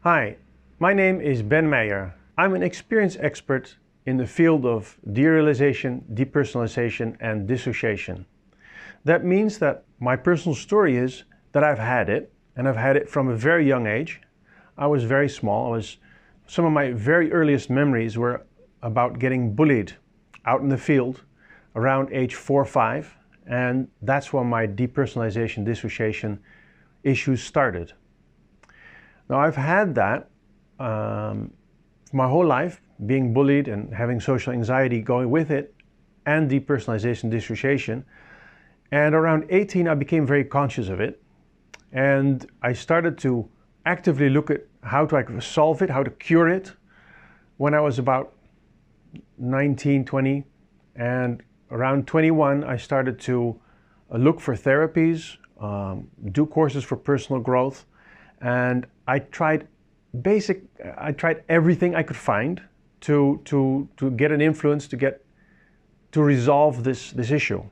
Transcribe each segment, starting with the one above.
Hi, my name is Ben Meijer. I'm an experienced expert in the field of derealization, depersonalization, and dissociation. That means that my personal story is that I've had it, and I've had it from a very young age. I was very small. Some of my very earliest memories were about getting bullied out in the field around age 4 or 5, and that's when my depersonalization, dissociation issues started. Now I've had that my whole life, being bullied and having social anxiety going with it, and depersonalization, dissociation. And around 18, I became very conscious of it. And I started to actively look at how to solve it, how to cure it, when I was about 19, 20. And around 21, I started to look for therapies, do courses for personal growth. And I tried everything I could find to get an influence, to resolve this issue.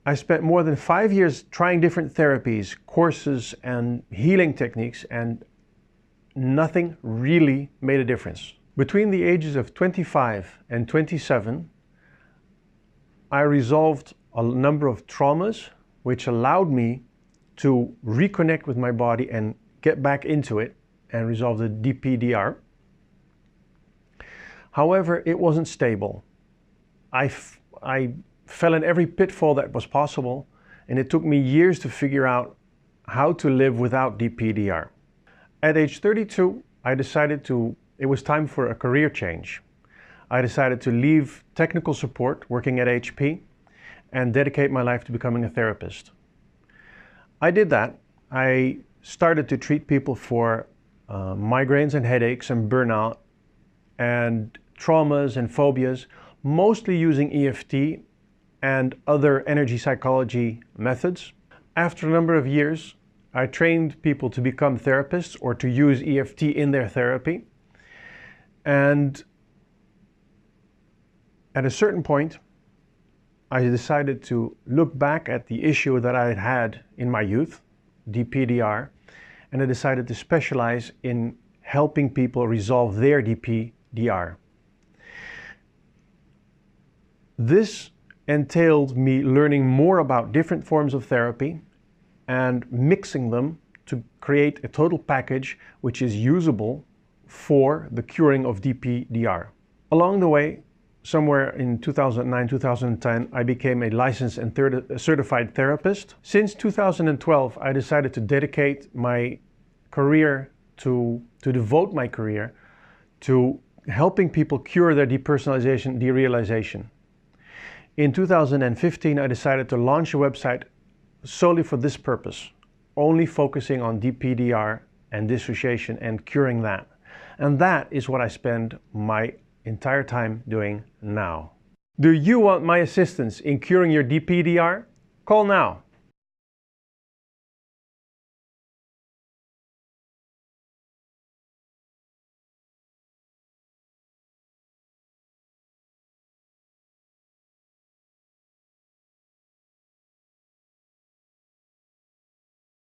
I spent more than 5 years trying different therapies, courses, and healing techniques, and nothing really made a difference. Between the ages of 25 and 27, I resolved a number of traumas, which allowed me to reconnect with my body and get back into it and resolve the DPDR. However, it wasn't stable. I fell in every pitfall that was possible, and it took me years to figure out how to live without DPDR. At age 32, I decided it was time for a career change. I decided to leave technical support working at HP and dedicate my life to becoming a therapist. I did that. I started to treat people for migraines and headaches and burnout and traumas and phobias, mostly using EFT and other energy psychology methods. After a number of years, I trained people to become therapists or to use EFT in their therapy. And at a certain point, I decided to look back at the issue that I had had in my youth, DPDR, and I decided to specialize in helping people resolve their DPDR. This entailed me learning more about different forms of therapy and mixing them to create a total package which is usable for the curing of DPDR. Along the way, somewhere in 2009, 2010, I became a licensed and certified therapist. Since 2012, I decided to dedicate my career to devote my career to helping people cure their depersonalization, derealization. In 2015, I decided to launch a website solely for this purpose, only focusing on DPDR and dissociation and curing that. And that is what I spend my entire time doing now. Do you want my assistance in curing your DPDR? Call now.